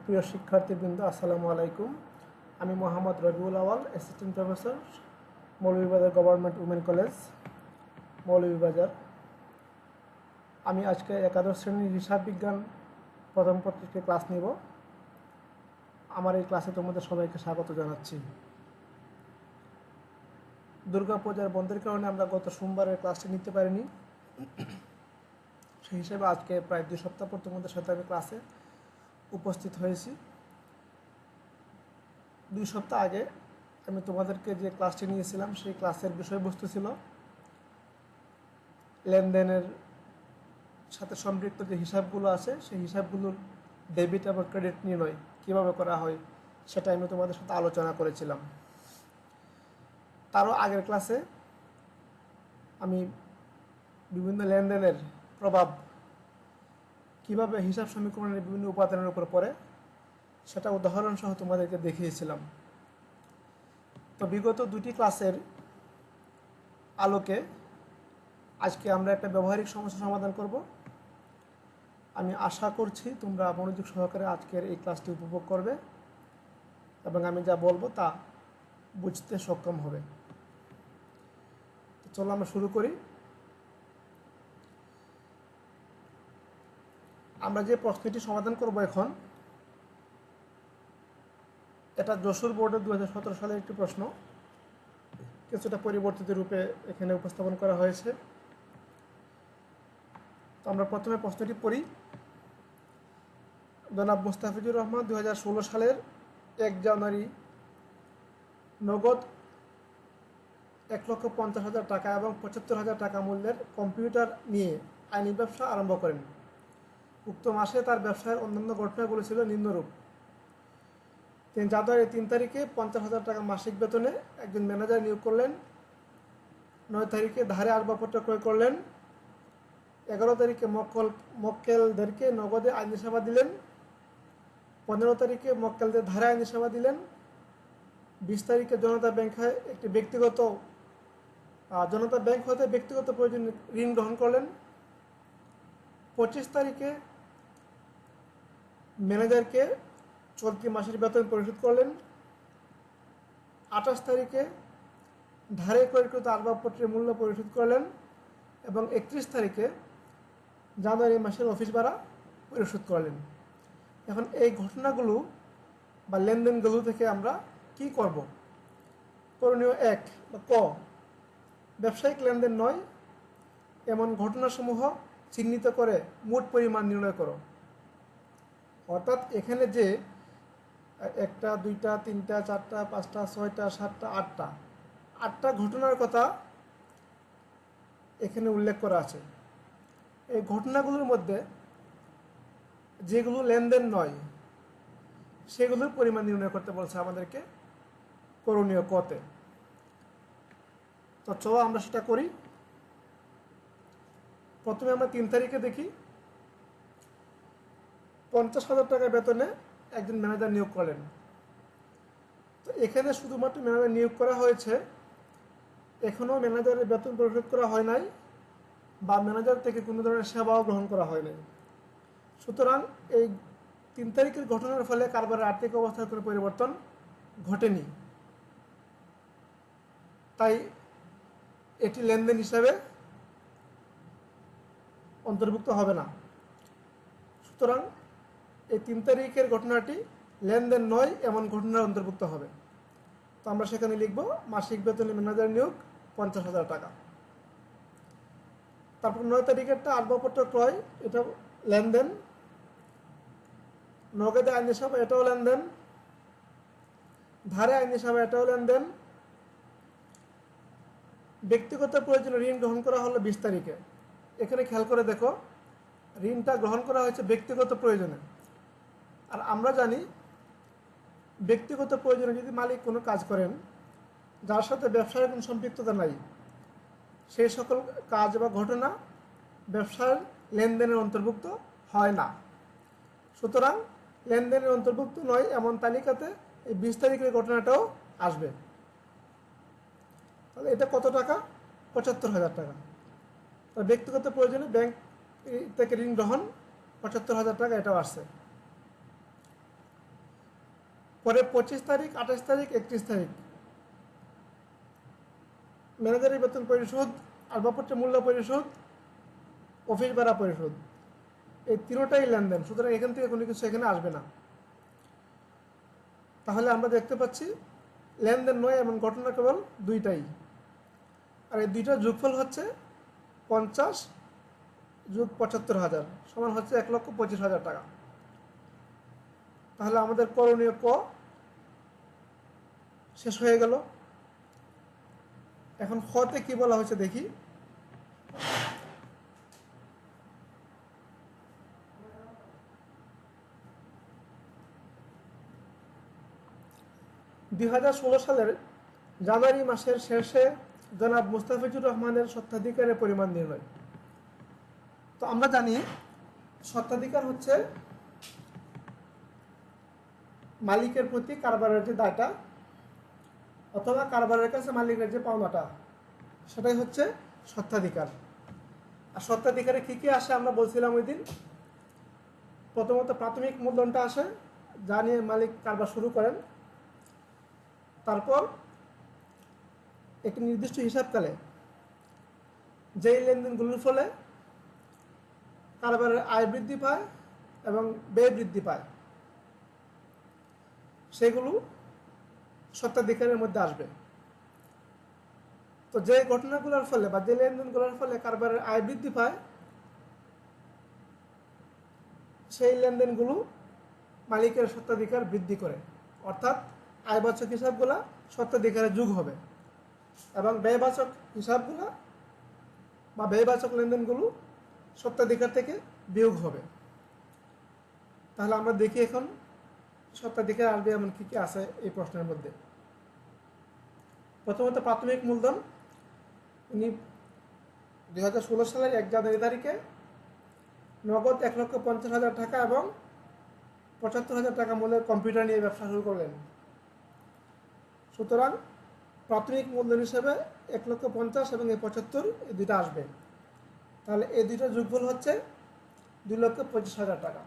প্রিয় শিক্ষার্থীবৃন্দ, আসসালামু আলাইকুম। আমি Mohammad Rabiul Awal, assistant professor, Moulvibazar government women college, Moulvibazar. আমি আজকে একাদশ শ্রেণীর হিসাব বিজ্ঞান প্রথম পত্রিকায় ক্লাস নিব। আমার এই ক্লাসে তোমাদের সবাইকে স্বাগত জানাচ্ছি। দুর্গাপূজার বন্ধের কারণে আমরা গত সোমবারের ক্লাসটি নিতে পারিনি। সেই হিসেবে আজকে প্রায় 2 সপ্তাহ পর তোমাদের সাথে আমি ক্লাসে উপস্থিত হয়েছি। 2 সপ্তাহ আগে আমি তোমাদেরকে যে ক্লাসটি নিয়েছিলাম সেই ক্লাসের বিষয়বস্তু ছিল লেনদেনের সাথে সম্পৃক্ত যে হিসাবগুলো আছে সেই হিসাবগুলোর ডেবিট এবং ক্রেডিট নির্ণয় কীভাবে করা হয় সেটা আমি তোমাদের সাথে আলোচনা করেছিলাম। তারও আগের ক্লাসে আমি বিভিন্ন লেনদেনের প্রভাব কীভাবে হিসাব সমীকরণের বিভিন্ন উপাদানের উপর পড়ে সেটা উদাহরণসহ তোমাদেরকে দেখিয়েছিলাম। তো বিগত 2টি ক্লাসের আলোকে আজকে আমরা একটা ব্যবহারিক সমস্যা সমাধান করব। আমি আশা করছি তোমরা মনোযোগ সহকারে আজকের এই ক্লাসটি উপভোগ করবে এবং আমি যা বলবো তা বুঝতে সক্ষম হবে। তো চলো আমরা শুরু করি। আমরা যে প্রশ্নটি সমাধান করব এখন, এটা যশোর বোর্ডের 2017 সালের একটি প্রশ্ন, কিছুটা পরিবর্তিত রূপে এখানে উপস্থাপন করা হয়েছে। তো আমরা প্রথমে প্রশ্নটি পড়ি। জনাব মুস্তাফিজুর রহমান 2016 সালের 1 জানুয়ারি নগদ 1,50,000 টাকা এবং 75,000 টাকা মূল্যের কম্পিউটার নিয়ে আইনি ব্যবসা আরম্ভ করেন। উক্ত মাসে তার ব্যবসায়ের অন্যান্য ঘটনাগুলো ছিল নিম্নরূপ: তিনি জানুয়ারি 3 তারিখে 50,000 টাকা মাসিক বেতনে একজন ম্যানেজার নিয়োগ করলেন। 9 তারিখে ধারে আসবাবপত্র ক্রয় করলেন। 11 তারিখে মক্কেলদেরকে নগদে আইনি সেবা দিলেন। 15 তারিখে মক্কেলদের ধারে আইনি সেবা দিলেন। 20 তারিখে জনতা ব্যাংক হতে ব্যক্তিগত প্রয়োজনে ঋণ গ্রহণ করলেন। 25 তারিখে ম্যানেজারকে চলতি মাসের বেতন পরিশোধ করলেন। 28 তারিখে ধারে ক্রয়কৃত আসবাবপত্রের মূল্য পরিশোধ করলেন এবং 31 তারিখে জানুয়ারি মাসের অফিস ভাড়া পরিশোধ করলেন। এখন এই ঘটনাগুলো বা লেনদেনগুলো থেকে আমরা কি করব? করণীয় 1 বা ক, ব্যবসায়িক লেনদেন নয় এমন ঘটনাসমূহ চিহ্নিত করে মোট পরিমাণ নির্ণয় করো। অর্থাৎ এখানে যে 1টা 2টা 3টা 4টা 5টা 6টা 7টা 8টা ঘটনার কথা এখানে উল্লেখ করা আছে। এই ঘটনাগুলোর মধ্যে যেগুলো লেনদেন নয় সেগুলোর পরিমাণ নির্ণয় করতে বলছে আমাদেরকে করণীয় কতে। তো চলো আমরা সেটা করি। প্রথমে আমরা 3 তারিখে দেখি। 50,000 টাকা বেতনে একজন ম্যানেজার নিয়োগ করলেন। তো এখানে শুধুমাত্র ম্যানেজার নিয়োগ করা হয়েছে, এখনও ম্যানেজারের বেতন পরিশোধ করা হয় নাই বা ম্যানেজার থেকে কোনো ধরনের সেবাও গ্রহণ করা হয় নাই। সুতরাং এই 3 তারিখের ঘটনার ফলে কারবারের আর্থিক অবস্থার কোনো পরিবর্তন ঘটেনি, তাই এটি লেনদেন হিসাবে অন্তর্ভুক্ত হবে না। সুতরাং এই 3 তারিখের ঘটনাটি লেনদেন নয় এমন ঘটনার অন্তর্ভুক্ত হবে। তো আমরা সেখানে লিখব মাসিক বেতনে ম্যানেজার নিয়োগ 50,000 টাকা। তারপর 9 তারিখেরটা আসবাবপত্র ক্রয়, এটা লেনদেন। নগদে আইনি সেবা, এটাও লেনদেন। ধারে আইনি সেবা, এটাও লেনদেন। ব্যক্তিগত প্রয়োজনে ঋণ গ্রহণ করা হলো 20 তারিখে। এখানে খেয়াল করে দেখো, ঋণটা গ্রহণ করা হয়েছে ব্যক্তিগত প্রয়োজনে। আর আমরা জানি ব্যক্তিগত প্রয়োজনে যদি মালিক কোনো কাজ করেন যার সাথে ব্যবসার কোনো সম্পৃক্ততা নাই, সেই সকল কাজ বা ঘটনা ব্যবসার লেনদেনের অন্তর্ভুক্ত হয় না। সুতরাং লেনদেনের অন্তর্ভুক্ত নয় এমন তালিকাতে এই 20 তারিখের ঘটনাটাও আসবে। তাহলে এটা কত টাকা? 75,000 টাকা। ব্যক্তিগত প্রয়োজনে ব্যাংক থেকে ঋণ গ্রহণ 75,000 টাকা, এটাও আসছে। পরে 25 তারিখ, 28 তারিখ, 31 তারিখ ম্যানেজারের বেতন পরিশোধ, আসবাবপত্রের মূল্য পরিশোধ, অফিস ভাড়া পরিশোধ, এই তিনটাই লেনদেন। সুতরাং এখান থেকে কোনো কিছু এখানে আসবে না। তাহলে আমরা দেখতে পাচ্ছি লেনদেন নয় এমন ঘটনা কেবল দুইটাই, আর এই দুইটার যোগফল হচ্ছে 50 যোগ 75,000 সমান হচ্ছে 1,25,000 টাকা। তাহলে আমাদের করণীয় ক শেষ হয়ে গেল। এখন খতে কি বলা হয়েছে দেখি। সালের জানুয়ারি মাসের শেষে জনাব মুস্তাফিজুর রহমানের স্বত্বাধিকারের পরিমাণ নির্ণয়। তো আমরা জানি স্বত্বাধিকার হচ্ছে মালিকের প্রতি কারবারের যে দায়টা অথবা কারবারের কাছে মালিকের যে পাওনাটা, সেটাই হচ্ছে স্বত্বাধিকার। আর স্বত্বাধিকারে কী কী আসে আমরা বলছিলাম ওই দিন। প্রথমত প্রাথমিক মূলধনটা আসে, যা নিয়ে মালিক কারবার শুরু করেন। তারপর একটি নির্দিষ্ট হিসাবকালে যেই লেনদেনগুলোর ফলে কারবারের আয় বৃদ্ধি পায় এবং ব্যয় বৃদ্ধি পায়, সেগুলো স্বত্বাধিকারের মধ্যে আসবে। তো যে ঘটনাগুলোর ফলে বা যে লেনদেনগুলোর ফলে কারবারের আয় বৃদ্ধি পায়, সেই লেনদেনগুলো মালিকের স্বত্বাধিকার বৃদ্ধি করে, অর্থাৎ আয়বাচক হিসাবগুলো স্বত্বাধিকারে যোগ হবে এবং ব্যয়বাচক হিসাবগুলো বা ব্যয়বাচক লেনদেনগুলো স্বত্বাধিকার থেকে বিয়োগ হবে। তাহলে আমরা দেখি এখন স্বত্বাধিকার আসবে এমন কী কী আছে এই প্রশ্নের মধ্যে। প্রথমত প্রাথমিক মূলধন। উনি 2016 সালের 1 জানুয়ারি তারিখে নগদ 1,50,000 টাকা এবং 75,000 টাকা মূল্যের কম্পিউটার নিয়ে ব্যবসা শুরু করলেন। সুতরাং প্রাথমিক মূলধন হিসেবে 1,50,000 এবং 75 এই দুইটা আসবে। তাহলে এই দুইটা যোগফল হচ্ছে 2,25,000 টাকা।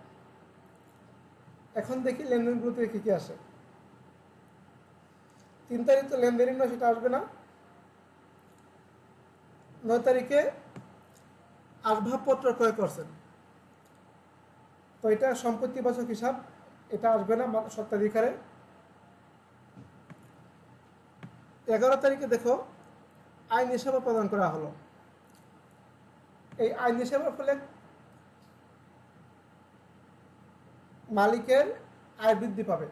এখন দেখি লেনদেনগুলোতে কী কী আসে। 3 তারিখ তো লেনদেনই নয়, সেটা আসবে না। 9 তারিখে আসবাবপত্র ক্রয় করছেন, তো এটা সম্পত্তিবাচক হিসাব, এটা আসবে না স্বত্বাধিকারে। 11 তারিখে দেখো আইন হিসাবে প্রদান করা হলো। এই আইন হিসাবের ফলে মালিকের আয় বৃদ্ধি পাবে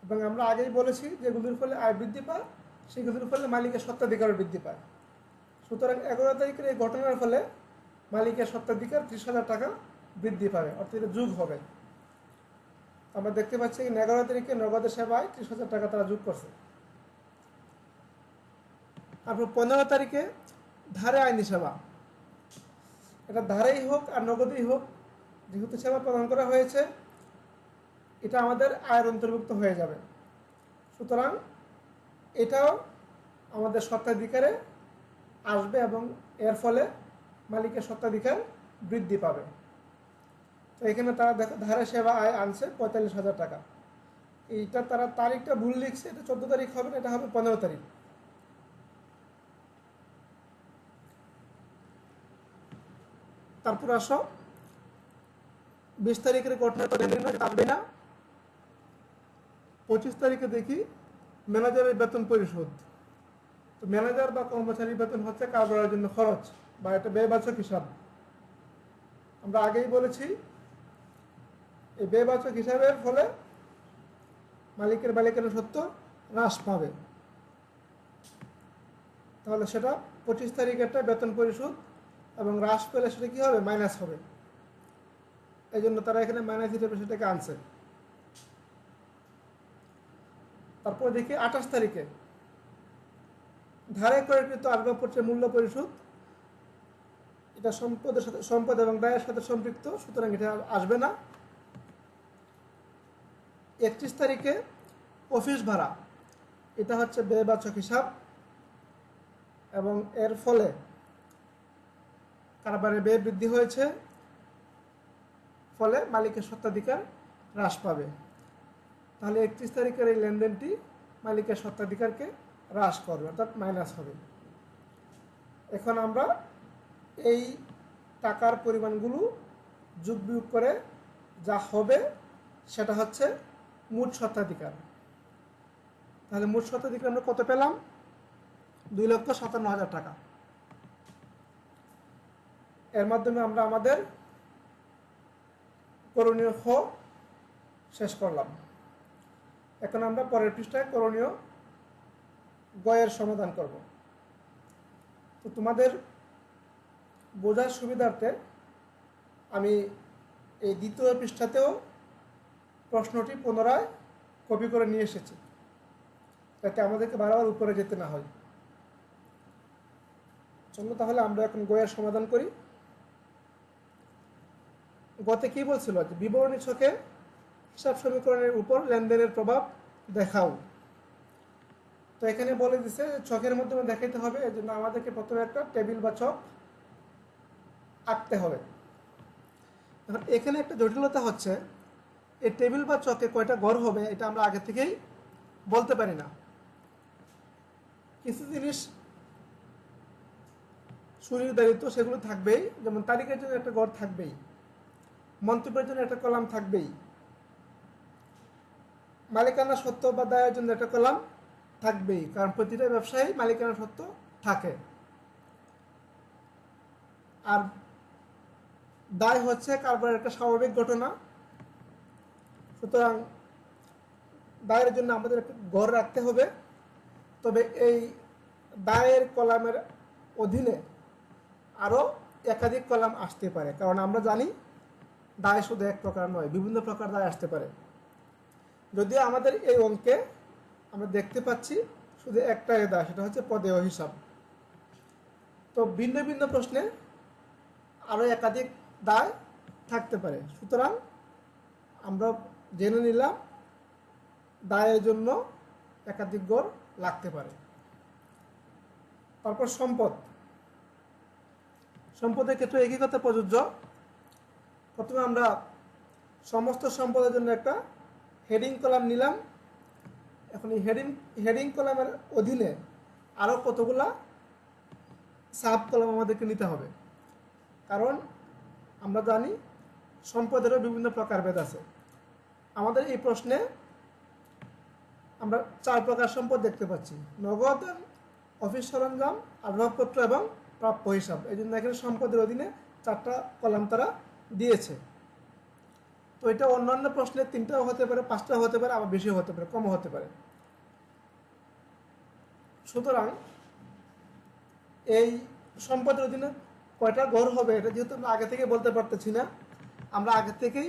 এবং আমরা আগেই বলেছি যেগুলির ফলে আয় বৃদ্ধি পায় সেগুলির ফলে মালিকের স্বত্বাধিকারও বৃদ্ধি পায়। সুতরাং 11 তারিখের এই ঘটনার ফলে মালিকের স্বত্বাধিকার 30,000 টাকা বৃদ্ধি পাবে, অর্থাৎ এটা যোগ হবে। আমরা দেখতে পাচ্ছি 11 তারিখে নগদের সেবায় 30,000 টাকা তারা যোগ করছে। তারপর 15 তারিখে ধারে আইনি সেবা। এটা ধারেই হোক আর নগদেই হোক, যেহেতু সেবা প্রদান করা হয়েছে, এটা আমাদের আয়ের অন্তর্ভুক্ত হয়ে যাবে। সুতরাং এটাও আমাদের স্বত্বাধিকারে আসবে এবং এর ফলে মালিকের স্বত্বাধিকার বৃদ্ধি পাবে। তো এখানে তারা দেখো ধারে সেবা আয় আনছে 45,000 টাকা। এইটা তারা তারিখটা ভুল লিখছে, এটা 14 তারিখ হবে না, এটা হবে 15 তারিখ। তারপর আসো 20 তারিখের ঘটনা তো আসবে না। 25 তারিখে দেখি ম্যানেজারের বেতন পরিশোধ। তো ম্যানেজার বা কর্মচারীর বেতন হচ্ছে কারবারের জন্য খরচ বা একটা ব্যয়বাচক হিসাব। আমরা আগেই বলেছি এই ব্যয়বাচক হিসাবের ফলে মালিকের মালিকানা সত্ত্ব হ্রাস পাবে। তাহলে সেটা 25 তারিখেরটা বেতন পরিশোধ এবং হ্রাস পেলে সেটা কী হবে, মাইনাস হবে। এই জন্য তারা এখানে মাইনাস হিসেবে সেটাকে আনছে। তারপর দেখি 28 তারিখে ধারে ক্রয়কৃত আসবাবপত্রের মূল্য পরিশোধ। এটা সম্পদের সাথে, সম্পদ এবং ব্যয়ের সাথে সম্পৃক্ত, সুতরাং এটা আসবে না। 31 তারিখে অফিস ভাড়া, এটা হচ্ছে ব্যয়বাচক হিসাব এবং এর ফলে কারবারের ব্যয় বৃদ্ধি হয়েছে, ফলে মালিকের স্বত্বাধিকার হ্রাস পাবে। তাহলে 31 তারিখের এই লেনদেনটি মালিকের স্বত্বাধিকারকে হ্রাস করবে, অর্থাৎ মাইনাস হবে। এখন আমরা এই টাকার পরিমাণগুলো যোগ বিয়োগ করে যা হবে সেটা হচ্ছে মোট স্বত্বাধিকার। তাহলে মোট স্বত্বাধিকার আমরা কত পেলাম? 2,57,000 টাকা। এর মাধ্যমে আমরা আমাদের করণীয় খ শেষ করলাম। এখন আমরা পরের পৃষ্ঠায় করণীয় গয়ের সমাধান করব। তো তোমাদের বোঝার সুবিধার্থে আমি এই দ্বিতীয় পৃষ্ঠাতেও প্রশ্নটি পুনরায় কপি করে নিয়ে এসেছি, যাতে আমাদেরকে বারবার উপরে যেতে না হয়। চলো তাহলে আমরা এখন গয়ের সমাধান করি। গতে কি বলছিল? যে বিবরণী ছকে হিসাব সমীকরণের উপর লেনদেনের প্রভাব দেখাও। তো এখানে বলে দিছে ছকের মাধ্যমে দেখাইতে হবে, এর জন্য আমাদেরকে প্রথমে একটা টেবিল বা ছক আঁকতে হবে। এখন এখানে একটা জটিলতা হচ্ছে, এই টেবিল বা ছকে কয়টা ঘর হবে এটা আমরা আগে থেকেই বলতে পারি না। কিছু জিনিস সুনির্ধারিত, সেগুলো থাকবেই, যেমন তারিখের জন্য একটা ঘর থাকবেই, মন্তব্যের জন্য একটা কলাম থাকবেই, মালিকানা সত্ত্ব বা দায়ের জন্য একটা কলাম থাকবেই, কারণ প্রতিটা ব্যবসায়ী মালিকানা সত্ত্ব থাকে। আর দায় হচ্ছে কারবারের একটা স্বাভাবিক ঘটনা, সুতরাং দায়ের জন্য আমাদের একটা ঘর রাখতে হবে। তবে এই দায়ের কলামের অধীনে আরও একাধিক কলাম আসতে পারে, কারণ আমরা জানি দায় শুধু এক প্রকার নয়, বিভিন্ন প্রকার দায় আসতে পারে। যদিও আমাদের এই অঙ্কে আমরা দেখতে পাচ্ছি শুধু একটাই দায়, সেটা হচ্ছে পদেয় হিসাব। তো ভিন্ন ভিন্ন প্রশ্নে আরও একাধিক দায় থাকতে পারে, সুতরাং আমরা জেনে নিলাম দায়ের জন্য একাধিক ঘর লাগতে পারে। তারপর সম্পদ, সম্পদের ক্ষেত্রে একই কথা প্রযোজ্য। প্রথমে আমরা সমস্ত সম্পদের জন্য একটা হেডিং কলাম নিলাম। এখন এই হেডিং কলামের অধীনে আরও কতগুলা সাব কলাম আমাদেরকে নিতে হবে, কারণ আমরা জানি সম্পদেরও বিভিন্ন প্রকারভেদ আছে। আমাদের এই প্রশ্নে আমরা 4 প্রকার সম্পদ দেখতে পাচ্ছি: নগদ, অফিস সরঞ্জাম, আসবাবপত্র এবং প্রাপ্য হিসাব। এই জন্য এখানে সম্পদের অধীনে 4টা কলাম তারা দিয়েছে। তো এটা অন্যান্য প্রশ্নে 3টাও হতে পারে, 5টাও হতে পারে, আবার বেশিও হতে পারে, কমও হতে পারে। সুতরাং এই সম্পদের অধীনে কয়টা ঘর হবে এটা যেহেতু আমরা আগে থেকে বলতে পারতেছি না, আমরা আগে থেকেই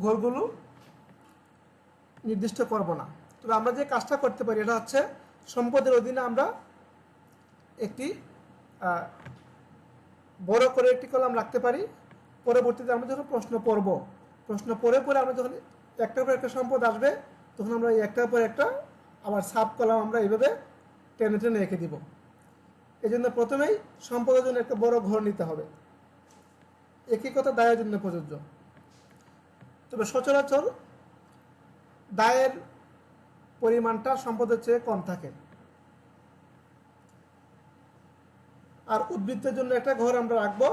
ঘরগুলো নির্দিষ্ট করব না। তবে আমরা যে কাজটা করতে পারি এটা হচ্ছে, সম্পদের অধীনে আমরা একটি বড় করে একটি কলাম রাখতে পারি। পরবর্তীতে আমরা যখন প্রশ্ন পড়ব, প্রশ্ন পড়ে আমরা যখন একটার পর একটা সম্পদ আসবে, তখন আমরা এই একটার পর একটা আবার সাব কলাম আমরা এইভাবে টেনে টেনে রেখে দিব। এই জন্য প্রথমেই সম্পদের জন্য একটা বড় ঘর নিতে হবে। একই কথা দায়ের জন্য প্রযোজ্য। তবে সচরাচর দায়ের পরিমাণটা সম্পদের চেয়ে কম থাকে। আর উদ্বৃত্তের জন্য একটা ঘর আমরা রাখবো,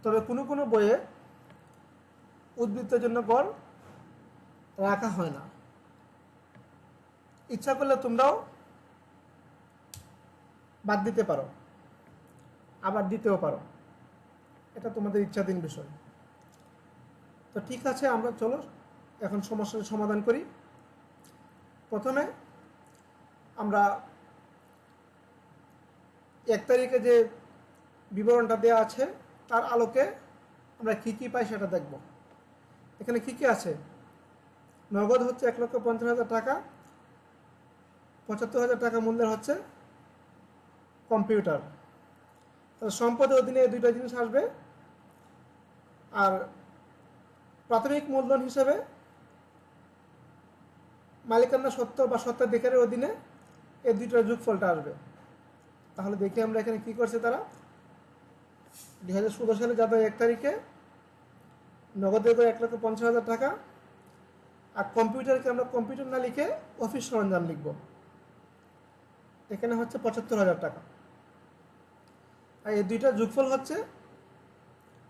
তবে কোনো কোনো বইয়ে উদ্বৃত্তের জন্য ঘর রাখা হয় না। ইচ্ছা করলে তোমরাও বাদ দিতে পারো, আবার দিতেও পারো, এটা তোমাদের ইচ্ছাধীন বিষয়। তো ঠিক আছে, আমরা চলো এখন সমস্যার সমাধান করি। প্রথমে আমরা 1 তারিখে যে বিবরণটা দেওয়া আছে তার আলোকে আমরা কী কী পাই সেটা দেখব। এখানে কী কী আছে? নগদ হচ্ছে 1,50,000 টাকা, 75,000 টাকা মূল্যের হচ্ছে কম্পিউটার। তাহলে সম্পদের অধীনে এই 2টা জিনিস আসবে। আর প্রাথমিক মূলধন হিসেবে মালিকানা সত্ত্ব বা স্বত্বাধিকারের অধীনে এই 2টার যোগফলটা আসবে। তাহলে দেখি আমরা এখানে কি করছে তারা। 2016 সালে যাদের 1 তারিখে নগদের করে 1,50,000 টাকা, আর কম্পিউটারকে আমরা কম্পিউটার না লিখে অফিস সরঞ্জাম লিখব। এখানে হচ্ছে ৭৫,০০০ টাকা, আর এই দুইটা যোগফল হচ্ছে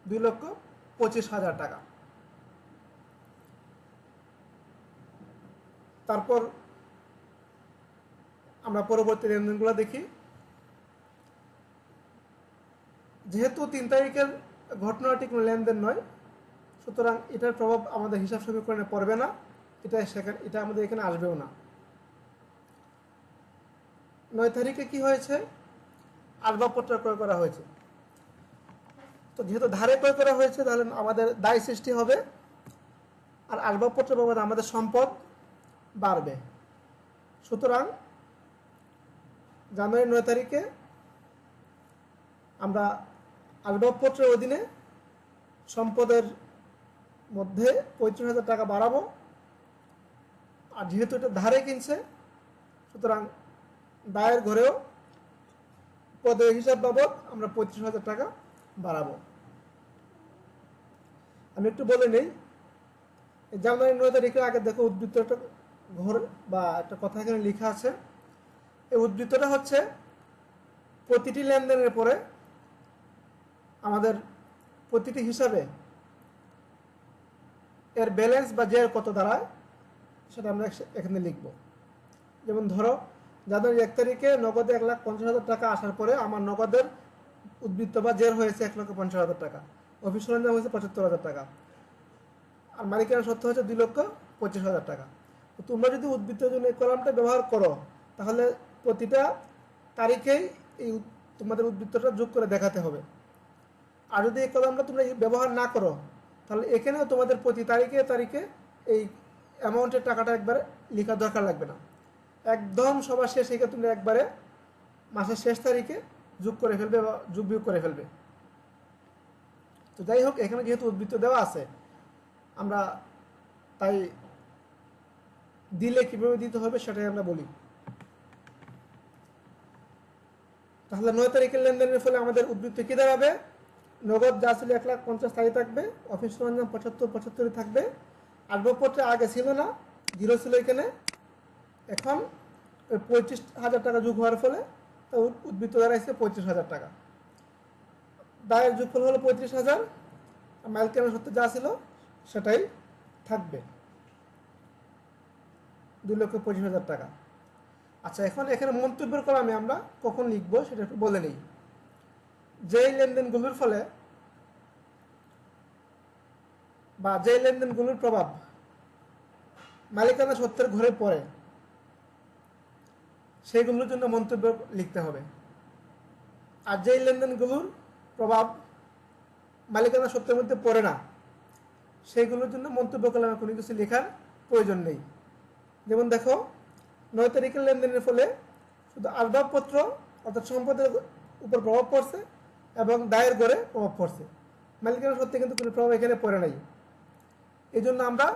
২,২৫,০০০ টাকা। তারপর আমরা পরবর্তী লেনদেনগুলো দেখি। যেহেতু ৩ তারিখের ঘটনাটি কোনো লেনদেন নয়, সুতরাং এটার প্রভাব আমাদের হিসাব সমীকরণে পড়বে না, এটা আমাদের এখানে আসবেও না। ৯ তারিখে কি হয়েছে? আসবাবপত্র ক্রয় করা হয়েছে। তো যেহেতু ধারে ক্রয় করা হয়েছে, তাহলে আমাদের দায় সৃষ্টি হবে, আর আসবাবপত্র বাবদ আমাদের সম্পদ বাড়বে। সুতরাং জানুয়ারি ৯ তারিখে আমরা আসবাবপত্রের অধীনে সম্পদের মধ্যে ৩৫,০০০ টাকা বাড়াবো, আর যেহেতু এটা ধারে কিনছে, সুতরাং দায়ের ঘরেও পদের হিসাব বাবদ আমরা ৩৫,০০০ টাকা বাড়াবো। আমি একটু বলে নেই, জানুয়ারি ৯ তারিখের আগে দেখো উদ্ধৃত একটা ঘর বা একটা কথা এখানে লেখা আছে। এই উদ্ধৃতটা হচ্ছে প্রতিটি লেনদেনের পরে আমাদের প্রতিটি হিসাবে এর ব্যালেন্স বা জের কত দাঁড়ায় সেটা আমরা এখানে লিখব। যেমন ধরো জানুয়ারি ১ তারিখে নগদে ১,৫০,০০০ টাকা আসার পরে আমার নগদের উদ্বৃত্ত বা জের হয়েছে ১,৫০,০০০ টাকা, অফিস সরঞ্জাম হয়েছে ৭৫,০০০ টাকা, আর মালিকানা সত্ত্ব হচ্ছে ২,২৫,০০০ টাকা। তো তোমরা যদি উদ্বৃত্তের জন্য এই কলামটা ব্যবহার করো, তাহলে প্রতিটা তারিখেই এই তোমাদের উদ্বৃত্তটা যোগ করে দেখাতে হবে। আর যদি এই কলামটা তোমরা ব্যবহার না করো, তাহলে এখানেও তোমাদের প্রতি তারিখে তারিখে এই অ্যামাউন্টের টাকাটা একবারে লেখার দরকার লাগবে না। একদম সবার শেষে তোমরা একবারে মাসের শেষ তারিখে যোগ করে ফেলবে বা যোগ বিয়োগ করে ফেলবে। তো যাই হোক, এখানে যেহেতু উদ্বৃত্ত দেওয়া আছে, আমরা তাই দিলে কিভাবে দিতে হবে সেটাই আমরা বলি। তাহলে ৯ তারিখের লেনদেনের ফলে আমাদের উদ্বৃত্ত কি দাঁড়াবে? নগদ যা ছিল ১,৫০,০০০ তাই থাকবে, অফিস সরঞ্জাম ৭৫,৭৫ থাকবে, আসবাবপত্রে আগে ছিল না, 0 ছিল এখানে, এখন ৩৫,০০০ টাকা যোগ হওয়ার ফলে উদ্বৃত্ত দাঁড়াইছে ৩৫,০০০ টাকা। দায়ের যোগফল হলো ৩৫,০০০, মালিকানা সত্ত্ব যা ছিল সেটাই থাকবে, ২,২৫,০০০ টাকা। আচ্ছা, এখন এখানে মন্তব্যের কলামে আমরা কখন লিখবো সেটা একটু বলে নিই। যেই লেনদেনগুলোর ফলে বা যেই লেনদেনগুলোর প্রভাব মালিকানা সত্ত্বের ঘরে পড়ে, সেইগুলোর জন্য মন্তব্য লিখতে হবে। আর যেই লেনদেনগুলোর প্রভাব মালিকানা সত্ত্বের মধ্যে পড়ে না, সেইগুলোর জন্য মন্তব্য কলামে কোনো কিছু লেখার প্রয়োজন নেই। যেমন দেখো, ৯ তারিখের লেনদেনের ফলে শুধু আসবাবপত্র অর্থাৎ সম্পদের উপর প্রভাব পড়ছে এবং দায়ের ঘরে প্রভাব পড়ছে, মালিকানা সত্ত্বে কিন্তু কোনো প্রভাব এখানে পড়ে নাই। এই জন্য আমরা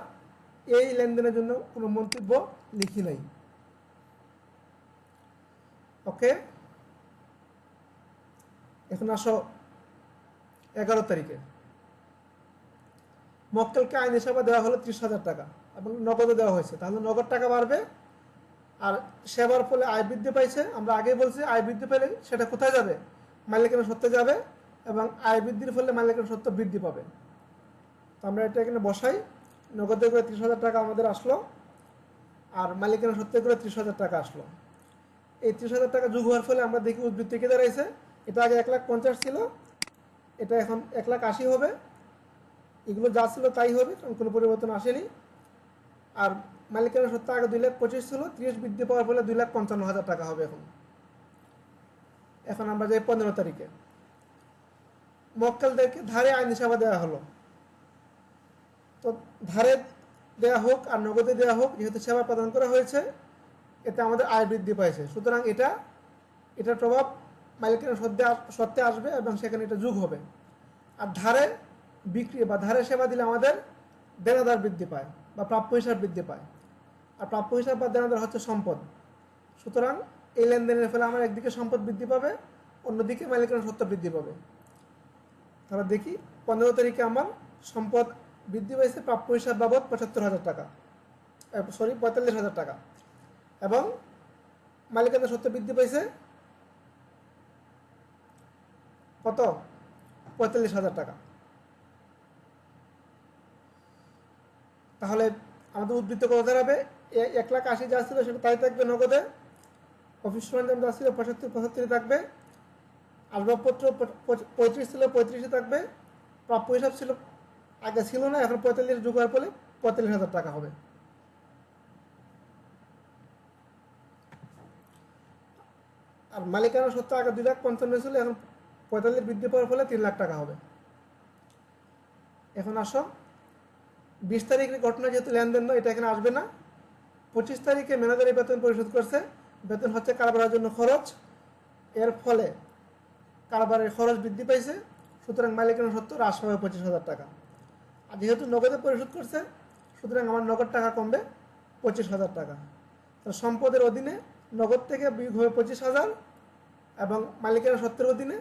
এই লেনদেনের জন্য কোনো মন্তব্য লিখি নাই। ওকে, এখন আসো ১১ তারিখে। মক্কেলকে আইন হিসাবে দেওয়া হলো ৩০,০০০ টাকা এবং নগদে দেওয়া হয়েছে, তাহলে নগদ টাকা বাড়বে। আর সেবার ফলে আয় বৃদ্ধি পাইছে, আমরা আগেই বলছি আয় বৃদ্ধি পেলে সেটা কোথায় যাবে? মালিকানা সত্ত্বে যাবে, এবং আয় বৃদ্ধির ফলে মালিকানা সত্ত্ব বৃদ্ধি পাবে। তো আমরা এটা এখানে বসাই, নগদে করে ৩০,০০০ টাকা আমাদের আসলো, আর মালিকানা সত্ত্বে করে ৩০,০০০ টাকা আসলো। এই ৩০,০০০ টাকা যোগ হওয়ার ফলে আমরা দেখি উদ্বৃত্ত কে দাঁড়াইছে, এটা আগে ১,৫০,০০০ ছিল, এটা এখন ১,৮০,০০০ হবে। এগুলো যা ছিল তাই হবে, কারণ কোনো পরিবর্তন আসেনি। আর মালিকানা সত্ত্ব আগে ২,২৫,০০০ ছিল, ৩০ বৃদ্ধি পাওয়ার ফলে ২,৫৫,০০০ টাকা হবে এখন। এখন আমরা যাই ১৫ তারিখে। মক্কেলদেরকে ধারে আইন হিসাবে দেওয়া হলো। তো ধারে দেওয়া হোক আর নগদে দেওয়া হোক, যেহেতু সেবা প্রদান করা হয়েছে, এতে আমাদের আয় বৃদ্ধি পাইছে, সুতরাং এটার প্রভাব মালিকানা সত্ত্বে আসবে এবং সেখানে এটা যোগ হবে। আর ধারে বিক্রি বা ধারে সেবা দিলে আমাদের দেনাদার বৃদ্ধি পায় বা প্রাপ্য হিসাব বৃদ্ধি পায়, আর প্রাপ্য হিসাব বা দেনাদার হচ্ছে সম্পদ। সুতরাং এই লেনদেনের ফলে আমার একদিকে সম্পদ বৃদ্ধি পাবে, অন্যদিকে মালিকানা সত্ত্ব বৃদ্ধি পাবে। তাহলে দেখি ১৫ তারিখে আমার সম্পদ বৃদ্ধি পাইছে প্রাপ্য হিসাব বাবদ ৭৫,০০০ টাকা, 45,000 টাকা, এবং মালিকানা সত্ত্ব বৃদ্ধি পাইছে কত? 45,000 টাকা। তাহলে আমাদের উদ্বৃত্ত কত দাঁড়াবে? 1,80,000 যা ছিল সেটা তাই থাকবে নগদে, অফিস সরঞ্জাম যা ছিল 75 থাকবে, আসবাবপত্র 35 ছিল 35 থাকবে, প্রাপ্য হিসাব ছিল আগে ছিল না, এখন 45 যোগ হওয়ার ফলে 45,000 টাকা হবে। আর মালিকানা সত্ত্ব আগে 2,55,000 ছিল, এখন 45 বৃদ্ধি পাওয়ার ফলে 3 লাখ টাকা হবে। এখন আসো 20 তারিখের ঘটনা, যেহেতু লেনদেন নয় এটা এখানে আসবে না। 25 তারিখে ম্যানেজারের বেতন পরিশোধ করছে। বেতন হচ্ছে কারবারের জন্য খরচ, এর ফলে কারবারের খরচ বৃদ্ধি পাইছে, সুতরাং মালিকানা সত্ত্ব হ্রাস পাবে 25,000 টাকা। আর যেহেতু নগদে পরিশোধ করছে, সুতরাং আমার নগদ টাকা কমবে 25,000 টাকা। তো সম্পদের অধীনে নগদ থেকে বিয়োগ হবে 25,000, এবং মালিকানা সত্ত্বের অধীনে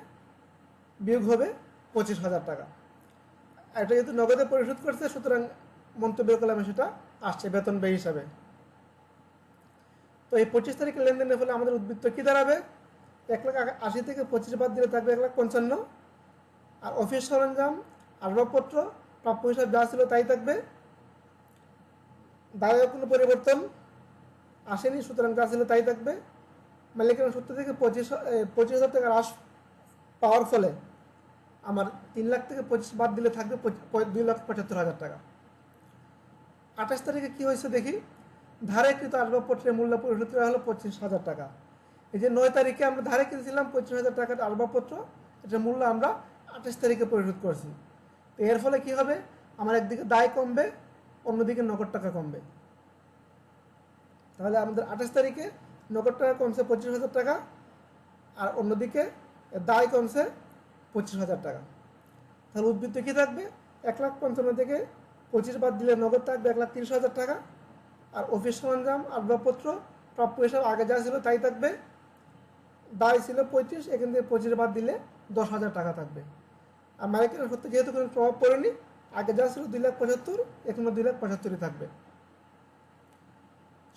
বিয়োগ হবে 25,000 টাকা। এটা যেহেতু নগদে পরিশোধ করছে, সুতরাং মন্তব্যের কলামে সেটা আসছে বেতন ব্যয় হিসাবে। তো এই 25 তারিখের লেনদেনের ফলে আমাদের উদ্বৃত্ত কী দাঁড়াবে? 1,80,000 থেকে 25 বাদ দিলে থাকবে 1,55,000। আর অফিস সরঞ্জাম, আসবাবপত্র, প্রাপ্য হিসাব যা ছিল তাই থাকবে, দায়ে কোনো পরিবর্তন আসেনি, সুতরাং যা ছিল তাই থাকবে। মালিকানা সত্ত্ব থেকে 25,000 টাকা হ্রাস পাওয়ার ফলে আমার 3 লাখ থেকে 25 বাদ দিলে থাকবে 2,75,000 টাকা। 28 তারিখে কী হয়েছে দেখি। ধারেকৃত আসবাবপত্রের মূল্য পরিশোধ করা হলো 25,000 টাকা। এই যে 9 তারিখে আমরা ধারে কিনেছিলাম 25,000 টাকার আসবাবপত্র, এটার মূল্য আমরা 28 তারিখে পরিশোধ করছি। তো এর ফলে কি হবে? আমার একদিকে দায় কমবে, অন্যদিকে নগদ টাকা কমবে। তাহলে আমাদের 28 তারিখে নগদ টাকা কমছে 25,000 টাকা, আর অন্যদিকে দায় কমছে 25,000 টাকা। তাহলে উদ্বৃত্ত কী থাকবে? 1,55,000 থেকে 25 বাদ দিলে নগদ থাকবে 1,30,000 টাকা, আর অফিস সরঞ্জাম, আসবাবপত্র, প্রাপ্য হিসাব আগে যা ছিল তাই থাকবে, দায় ছিল 25, এখান থেকে 25 বাদ দিলে 10,000 টাকা থাকবে। আর মালিকানা সত্ত্বে যেহেতু কোনো প্রভাব পড়েনি, আগে যা ছিল 2,75,000, এখনো 2,75,000 থাকবে।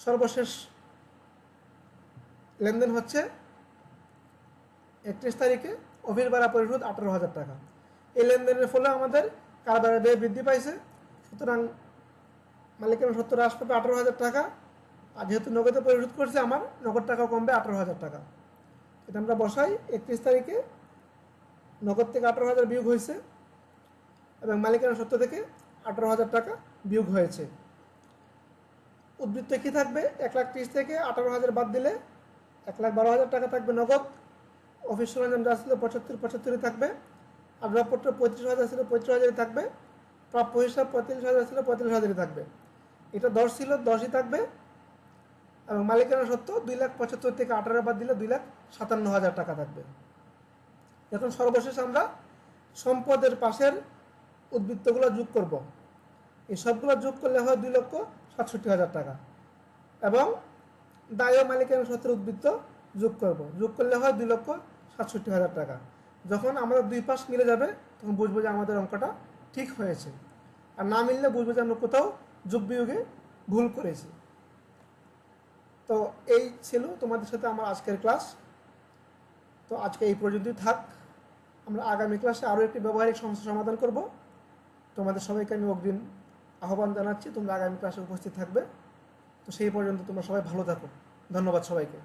সর্বশেষ লেনদেন হচ্ছে 31 তারিখে অফিস ভাড়া পরিশোধ 18,000 টাকা। এই লেনদেনের ফলে আমাদের কারবারের ব্যয় বৃদ্ধি পাইছে, সুতরাং মালিকানা সত্ত্ব হ্রাস পাবে 18,000 টাকা। আর যেহেতু নগদে পরিশোধ করছে, আমার নগদ টাকা কমবে 18,000 টাকা। এটা আমরা বসাই। 31 তারিখে নগদ থেকে 18,000 বিয়োগ হয়েছে, এবং মালিকানা সত্ত্ব থেকে 18,000 টাকা বিয়োগ হয়েছে। উদ্বৃত্ত কী থাকবে? 1,30,000 থেকে 18,000 বাদ দিলে 1,12,000 টাকা থাকবে নগদ। অফিস সরঞ্জাম যা ছিল 75 থাকবে, আসবাবপত্র 35,000 ছিল 35,000 থাকবে, প্রাপ্য হিসাব 45,000 ছিল 45,000 থাকবে। এটা 10 ছিল 10ই থাকবে, এবং মালিকানা সত্ত্ব 2,75,000 থেকে 18 বাদ দিলে 2,57,000 টাকা থাকবে। এখন সর্বশেষ আমরা সম্পদের পাশের উদ্বৃত্তগুলো যোগ করব। এই সবগুলো যোগ করলে হয় 2,67,000 টাকা, এবং দায় ও মালিকানা সত্ত্বের উদ্বৃত্ত যোগ করব। যোগ করলে হয় 2,67,000 টাকা। যখন আমাদের দুই পাশ মিলে যাবে, তখন বুঝবো যে আমাদের অঙ্কটা ঠিক হয়েছে। আর না মিললে বুঝবো যে আমরা কোথাও যোগ বিয়োগে ভুল করেছি। তো এই ছিল তোমাদের সাথে আমার আজকের ক্লাস। তো আজকে এই পর্যন্তই থাক। আমরা আগামী ক্লাসে আরও একটি ব্যবহারিক সমস্যা সমাধান করব। তোমাদের সবাইকে আমি অগ্রিম আহ্বান জানাচ্ছি, তোমরা আগামী ক্লাসে উপস্থিত থাকবে। তো সেই পর্যন্ত তোমরা সবাই ভালো থাকো। ধন্যবাদ সবাইকে।